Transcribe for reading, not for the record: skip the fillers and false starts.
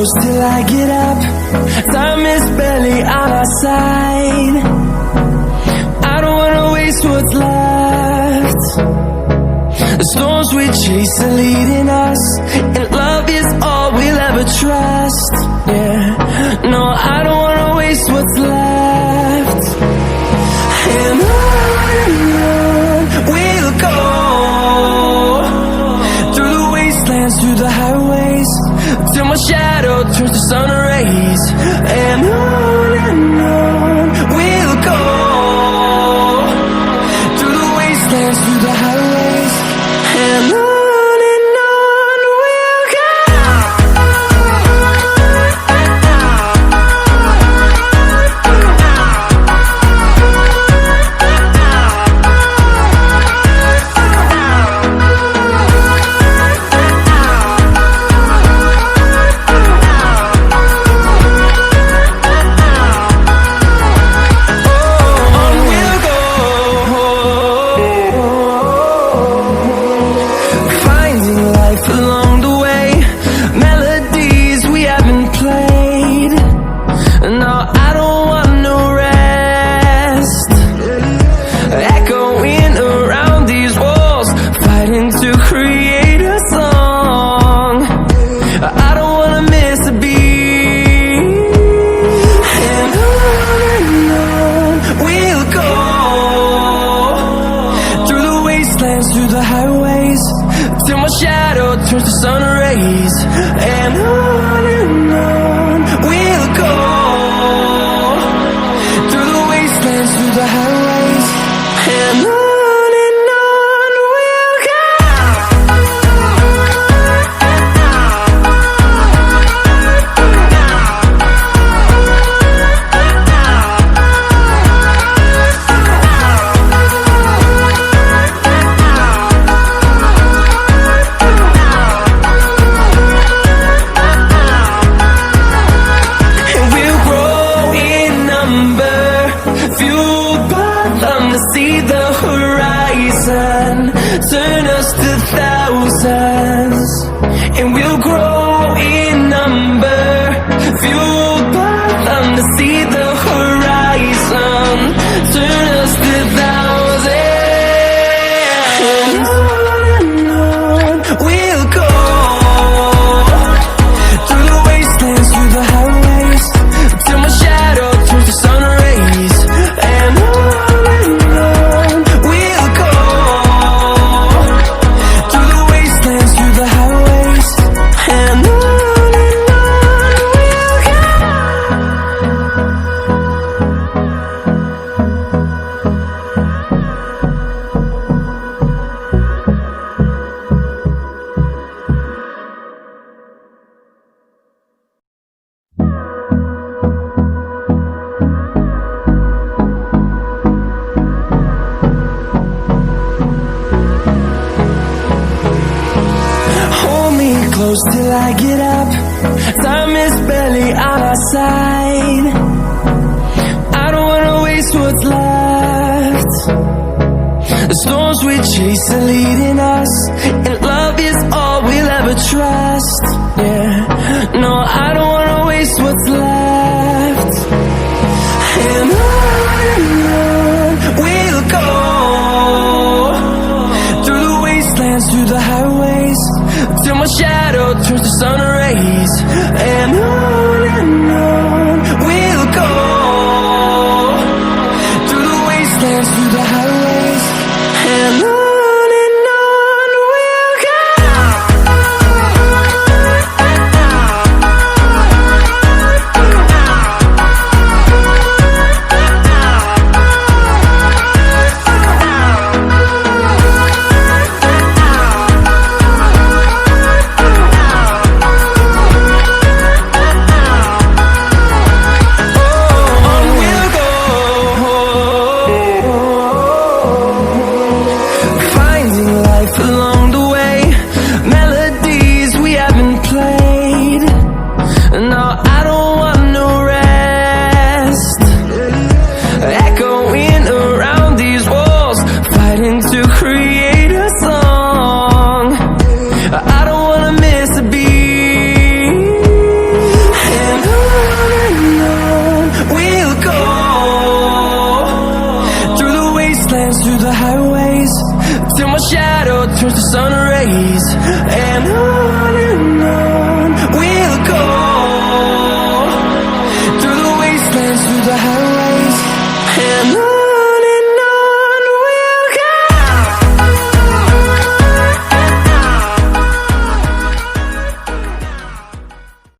close till I get up. Time is barely on our side. I don't wanna waste what's left. The storms we chase are leading us, and love is all we'll ever trust. Yeah, no, I don't wanna waste what's left. And on we'll go, through the wastelands, through the highways, till my shadow turns to sun rays. And on we'll go, through the wastelands, through the highways, and on we'll go. Through the highways, till my shadow turns to sun rays. And on we'll go, through the wastelands, through the highways, and on we'll go. See the horizon, turn us to thousands, and we'll grow in number, fueled by them to see the horizon, turn us to thousands. And on we'll go, through the wastelands, through the highways, till my shadow turns to sun rays. And on close till I get up. Time is barely on our side. I don't wanna waste what's left. The storms we chase are leading us, and love is all we'll ever trust. Yeah, no, I don't wanna waste what's left. And on we'll go, through the wastelands, through the highways, till my shadow turns to sun rays. And on we'll go, through the wastelands, through the highways, and on we'll go. the highways, and